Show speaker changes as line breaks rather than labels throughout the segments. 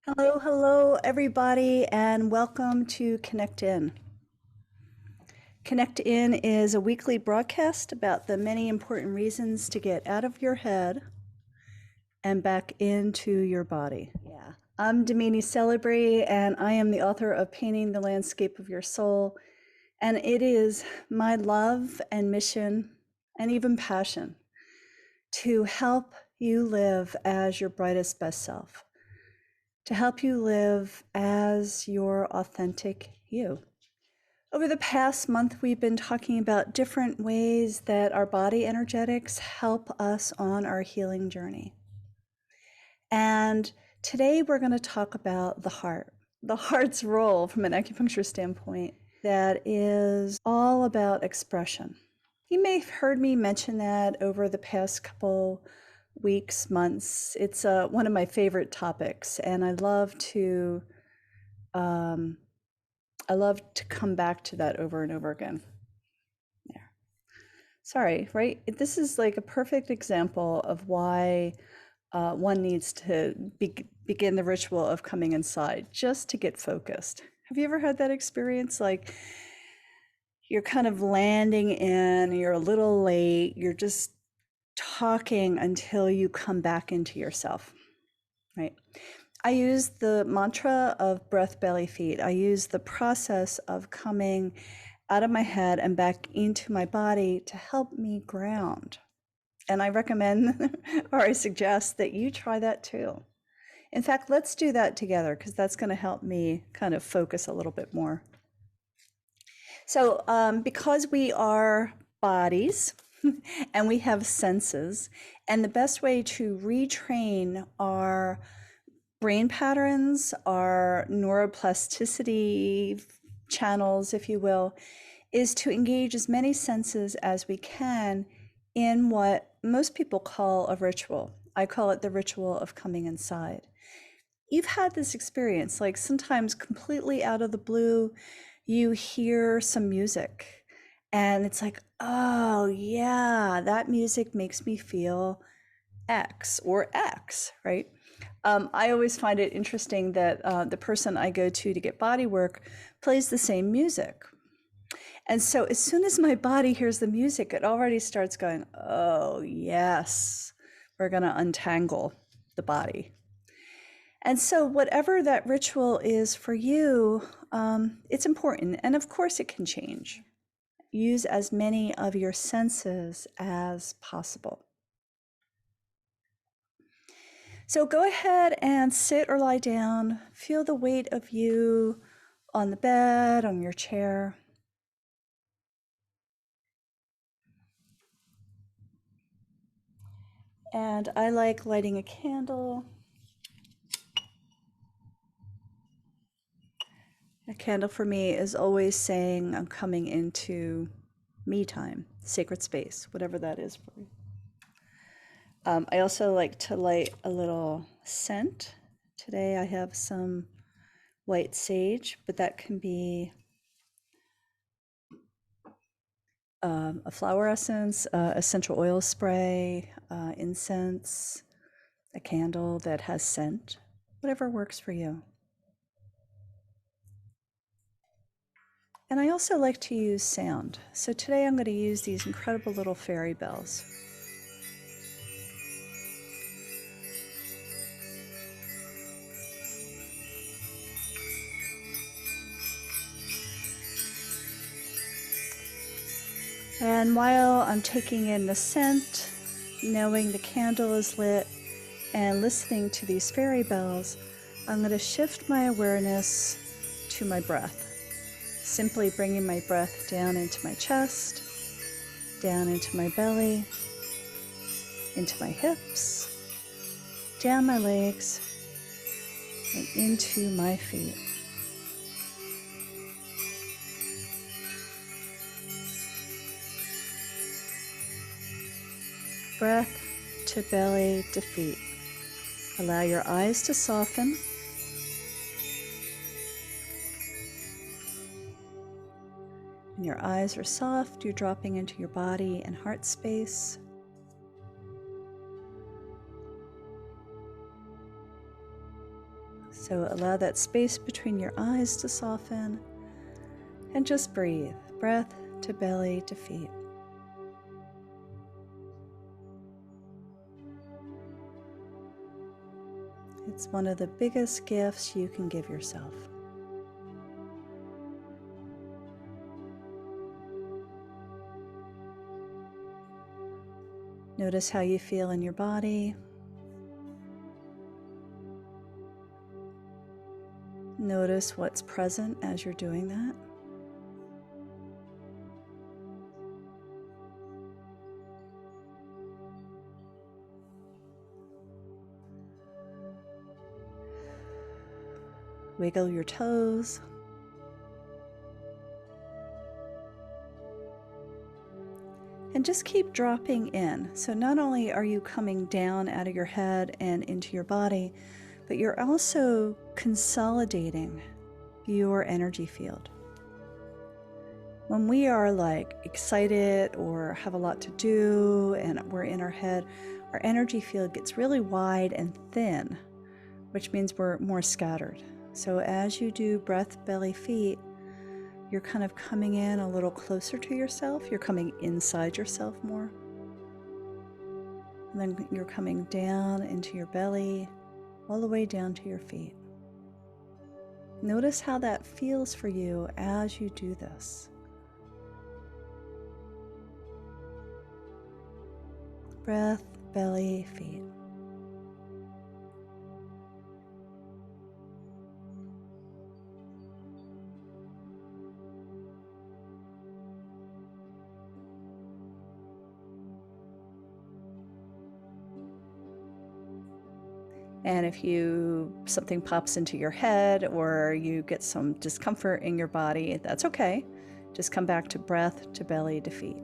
Hello, hello, everybody, and welcome to Connect In. Connect In is a weekly broadcast about the many important reasons to get out of your head and back into your body. Yeah, I'm Damini Celebree, and I am the author of Painting the Landscape of Your Soul. And it is my love and mission and even passion to help you live as your brightest best self, to help you live as your authentic you. Over the past month, we've been talking about different ways that our body energetics help us on our healing journey. And today we're going to talk about the heart's role from an acupuncture standpoint that is all about expression. You may have heard me mention that over the past couple weeks, months. It's one of my favorite topics, and I love to come back to that over and over again. There. Sorry, right? This is like a perfect example of why one needs to begin the ritual of coming inside just to get focused. Have you ever had that experience? Like you're kind of landing in, you're a little late, you're just talking until you come back into yourself, right? I use the mantra of breath, belly, feet. I use the process of coming out of my head and back into my body to help me ground. And I recommend or I suggest that you try that too. In fact, let's do that together because that's going to help me kind of focus a little bit more. So because we are bodies and we have senses, and the best way to retrain our brain patterns, our neuroplasticity channels, if you will, is to engage as many senses as we can in what most people call a ritual. I call it the ritual of coming inside. You've had this experience, like sometimes completely out of the blue, you hear some music and it's like, oh yeah, that music makes me feel X or X, right? I always find it interesting that the person I go to get body work plays the same music. And so as soon as my body hears the music, it already starts going, oh, yes, we're going to untangle the body. And so whatever that ritual is for you, it's important. And of course it can change. Use as many of your senses as possible. So go ahead and sit or lie down. Feel the weight of you on the bed, on your chair. And I like lighting a candle. A candle for me is always saying I'm coming into me time, sacred space, whatever that is for you. I also like to light a little scent. Today I have some white sage, but that can be a flower essence, essential oil spray, incense, a candle that has scent, whatever works for you. And I also like to use sound. So today I'm going to use these incredible little fairy bells. And while I'm taking in the scent, knowing the candle is lit, and listening to these fairy bells, I'm going to shift my awareness to my breath. Simply bringing my breath down into my chest, down into my belly, into my hips, down my legs, and into my feet. Breath to belly to feet. Allow your eyes to soften. When your eyes are soft, you're dropping into your body and heart space. So allow that space between your eyes to soften and just breathe. Breath to belly to feet. It's one of the biggest gifts you can give yourself. Notice how you feel in your body. Notice what's present as you're doing that. Wiggle your toes. And just keep dropping in. So not only are you coming down out of your head and into your body, but you're also consolidating your energy field. When we are like excited or have a lot to do and we're in our head, our energy field gets really wide and thin, which means we're more scattered. So as you do breath, belly, feet, you're kind of coming in a little closer to yourself. You're coming inside yourself more. And then you're coming down into your belly, all the way down to your feet. Notice how that feels for you as you do this. Breath, belly, feet. And if something pops into your head or you get some discomfort in your body, that's okay. Just come back to breath, to belly, to feet.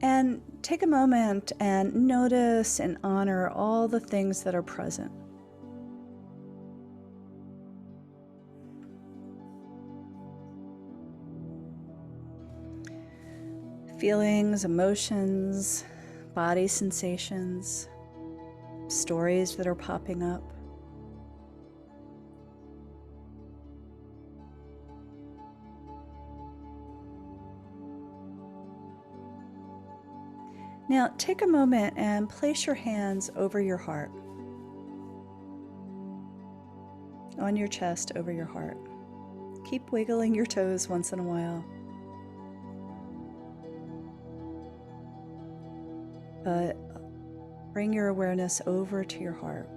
And take a moment and notice and honor all the things that are present. Feelings, emotions, body sensations, stories that are popping up. Now take a moment and place your hands over your heart, on your chest over your heart. Keep wiggling your toes once in a while. But bring your awareness over to your heart.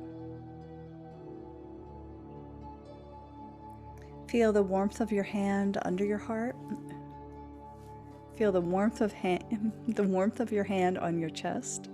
Feel the warmth of your hand under your heart. Feel the warmth of your hand on your chest.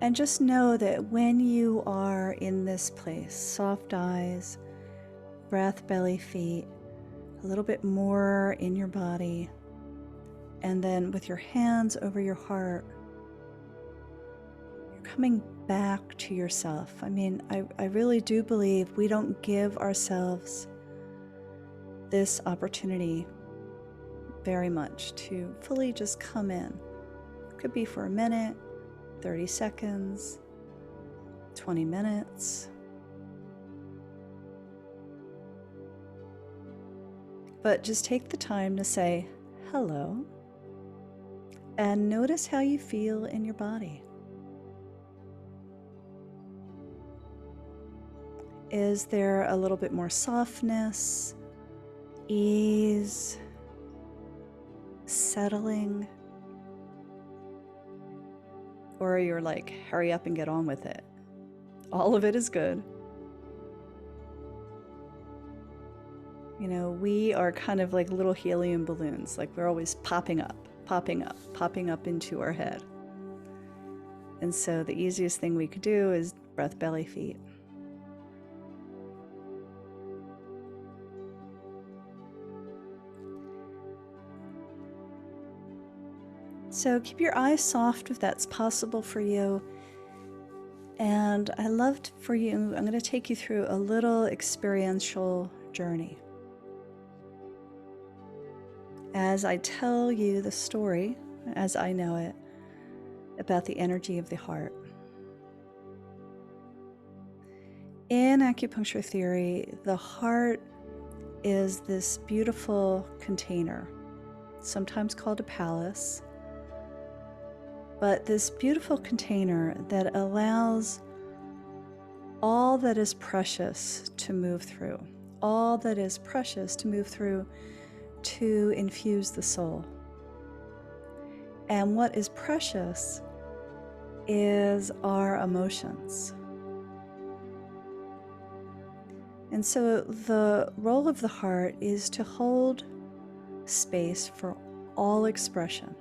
And just know that when you are in this place, soft eyes, breath, belly, feet, a little bit more in your body, and then with your hands over your heart, you're coming back to yourself. I mean, I really do believe we don't give ourselves this opportunity very much to fully just come in. It could be for a minute, 30 seconds, 20 minutes. But just take the time to say hello and notice how you feel in your body. Is there a little bit more softness, ease, settling? Or you're like, hurry up and get on with it? All of it is good. You know, we are kind of like little helium balloons, like we're always popping up into our head. And so the easiest thing we could do is breath, belly, feet. So keep your eyes soft if that's possible for you. And I loved for you, I'm going to take you through a little experiential journey. As I tell you the story, as I know it, about the energy of the heart. In acupuncture theory, the heart is this beautiful container, sometimes called a palace, but this beautiful container that allows all that is precious to move through, all that is precious to move through to infuse the soul. And what is precious is our emotions. And so the role of the heart is to hold space for all expression.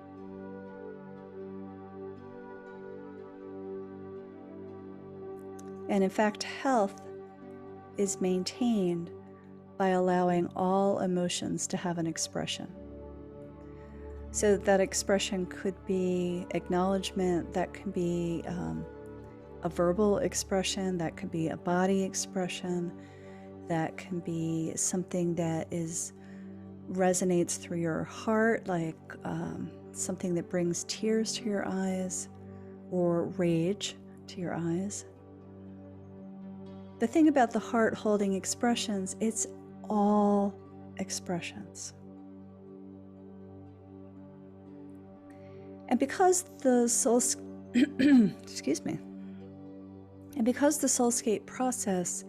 And in fact, health is maintained by allowing all emotions to have an expression. So that expression could be acknowledgement, that can be a verbal expression, that could be a body expression, that can be something that resonates through your heart, like something that brings tears to your eyes or rage to your eyes. The thing about the heart holding expressions, it's all expressions. And because the excuse me. And because the soulscape process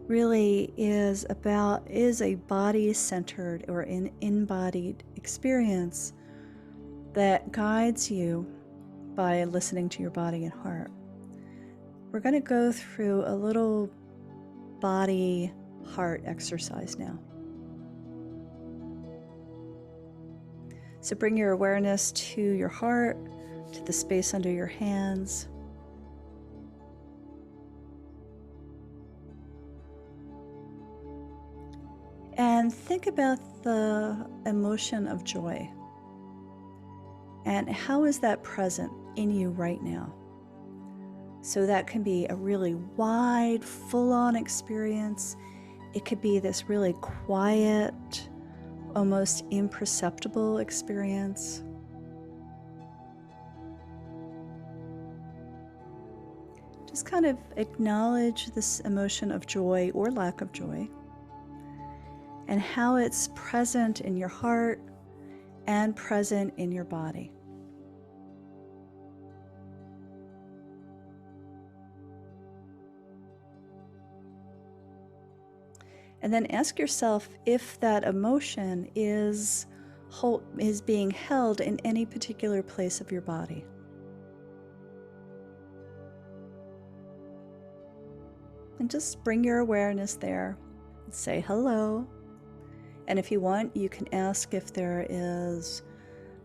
really is a body-centered or an embodied experience that guides you by listening to your body and heart. We're going to go through a little body-heart exercise now. So bring your awareness to your heart, to the space under your hands. And think about the emotion of joy. And how is that present in you right now? So that can be a really wide, full-on experience. It could be this really quiet, almost imperceptible experience. Just kind of acknowledge this emotion of joy or lack of joy, and how it's present in your heart and present in your body. And then ask yourself if that emotion is being held in any particular place of your body. And just bring your awareness there and say hello. And if you want, you can ask if there is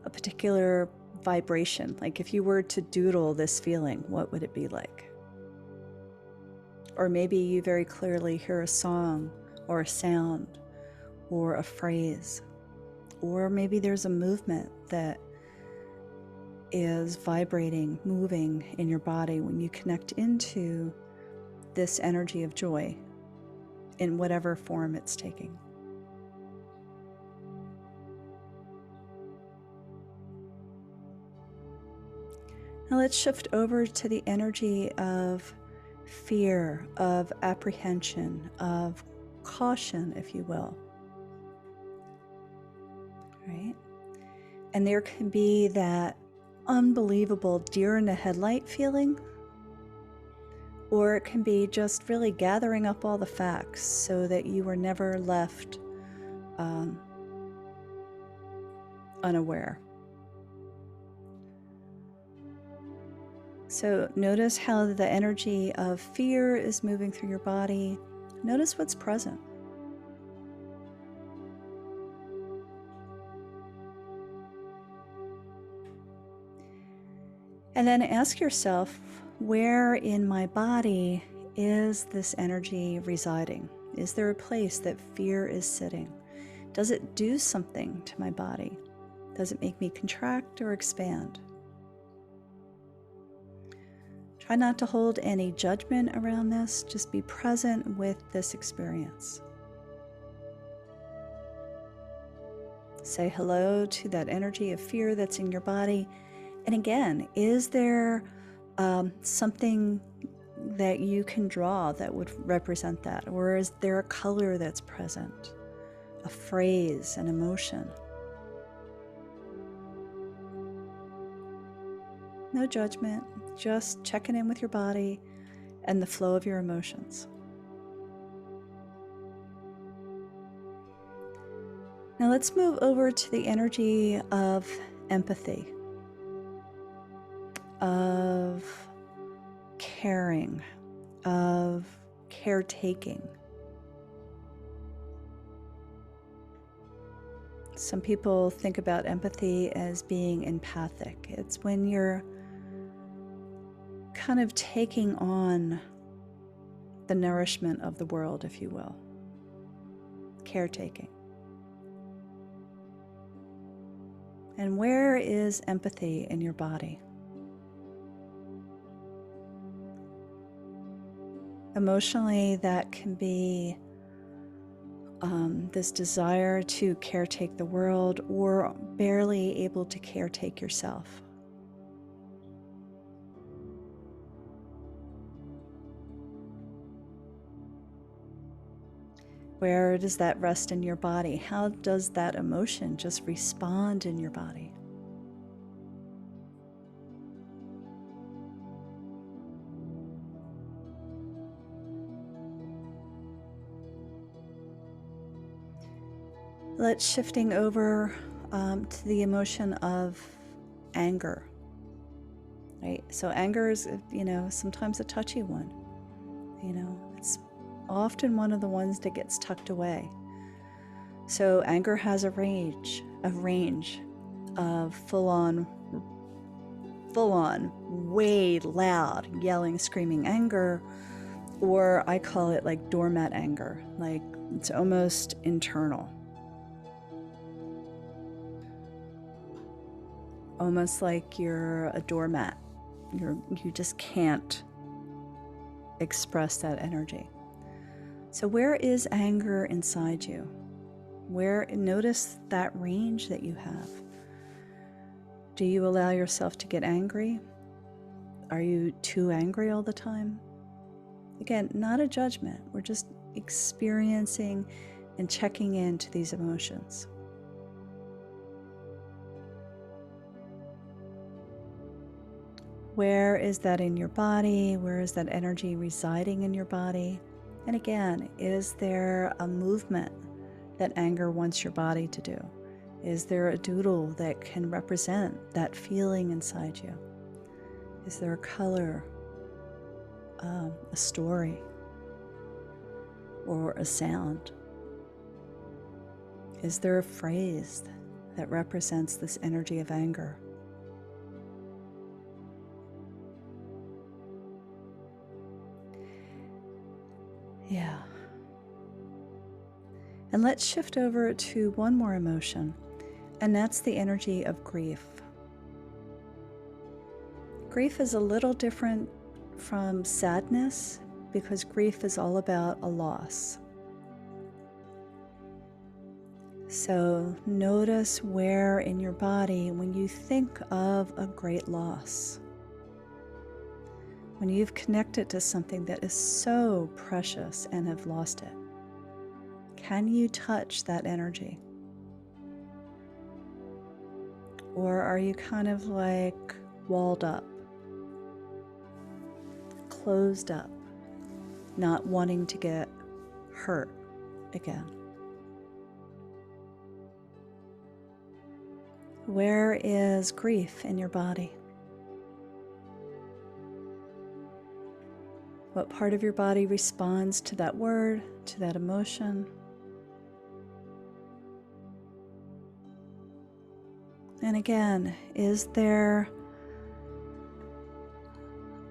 a particular vibration. Like if you were to doodle this feeling, what would it be like? Or maybe you very clearly hear a song or a sound or a phrase. Or maybe there's a movement that is vibrating, moving in your body when you connect into this energy of joy in whatever form it's taking. Now let's shift over to the energy of fear, of apprehension, of caution, if you will. Right? And there can be that unbelievable deer in the headlight feeling, or it can be just really gathering up all the facts so that you were never left unaware. So notice how the energy of fear is moving through your body. Notice what's present. And then ask yourself, where in my body is this energy residing? Is there a place that fear is sitting? Does it do something to my body? Does it make me contract or expand? Try not to hold any judgment around this. Just be present with this experience. Say hello to that energy of fear that's in your body. And again, is there something that you can draw that would represent that? Or is there a color that's present? A phrase, an emotion? No judgment, just checking in with your body and the flow of your emotions. Now let's move over to the energy of empathy, of caring, of caretaking. Some people think about empathy as being empathic. It's when you're kind of taking on the nourishment of the world, if you will. Caretaking. And where is empathy in your body? Emotionally, that can be this desire to caretake the world, or barely able to caretake yourself. Where does that rest in your body? How does that emotion just respond in your body? Let's shifting over to the emotion of anger. Right? So anger is, sometimes a touchy one. It's often one of the ones that gets tucked away. So anger has a range of full-on, way loud, yelling, screaming anger, or I call it like doormat anger, like it's almost internal. Almost like you're a doormat. You just can't express that energy. So where is anger inside you? Notice that range that you have. Do you allow yourself to get angry? Are you too angry all the time? Again, not a judgment. We're just experiencing and checking into these emotions. Where is that in your body? Where is that energy residing in your body? And again, is there a movement that anger wants your body to do? Is there a doodle that can represent that feeling inside you? Is there a color, a story, or a sound? Is there a phrase that represents this energy of anger? Yeah. And let's shift over to one more emotion, and that's the energy of grief. Grief is a little different from sadness because grief is all about a loss. So notice where in your body when you think of a great loss, when you've connected to something that is so precious and have lost it, can you touch that energy? Or are you kind of like walled up, closed up, not wanting to get hurt again? Where is grief in your body? What part of your body responds to that word, to that emotion? And again, is there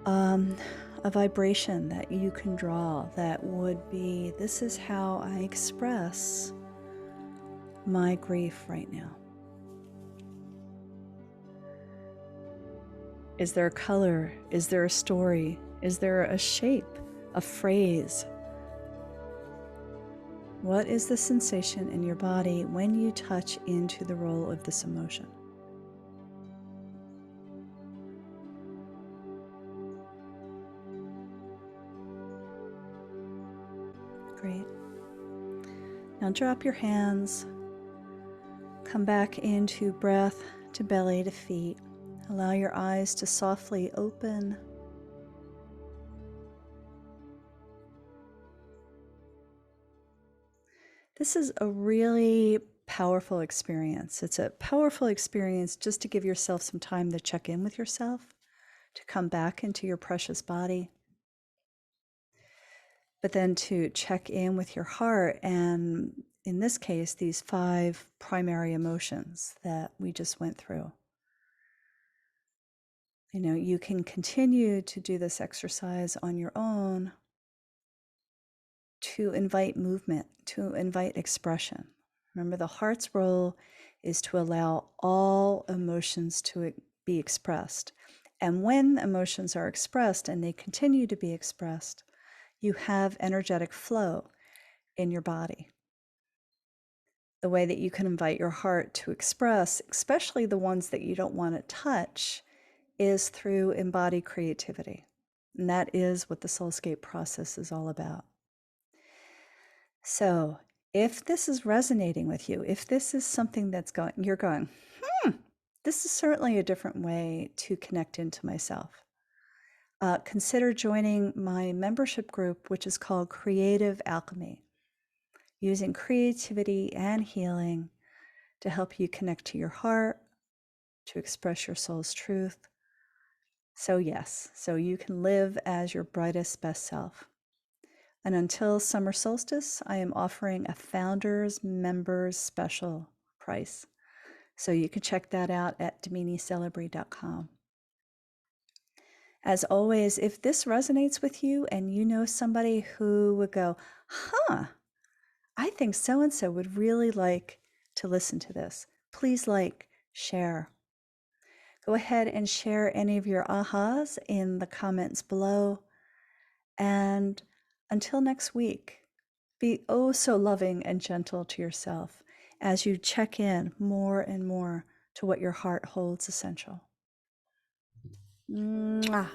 a vibration that you can draw that would be, this is how I express my grief right now? Is there a color? Is there a story? Is there a shape, a phrase? What is the sensation in your body when you touch into the role of this emotion? Great. Now drop your hands. Come back into breath to belly to feet. Allow your eyes to softly open. This is a really powerful experience. It's a powerful experience just to give yourself some time to check in with yourself, to come back into your precious body, but then to check in with your heart. And in this case, these 5 primary emotions that we just went through. You know, you can continue to do this exercise on your own to invite movement, to invite expression. Remember, the heart's role is to allow all emotions to be expressed. And when emotions are expressed and they continue to be expressed, you have energetic flow in your body. The way that you can invite your heart to express, especially the ones that you don't want to touch, is through embodied creativity. And that is what the Soulscape process is all about. So if this is resonating with you, if this is something that's you're going, this is certainly a different way to connect into myself. Consider joining my membership group, which is called Creative Alchemy, using creativity and healing to help you connect to your heart, to express your soul's truth. So yes, so you can live as your brightest, best self. And until summer solstice, I am offering a founders members special price. So you can check that out at DominiCelebrate.com. As always, if this resonates with you and you know somebody who would go, I think so-and-so would really like to listen to this, please share. Go ahead and share any of your ahas in the comments below. And until next week, be oh so loving and gentle to yourself as you check in more and more to what your heart holds essential. Mwah.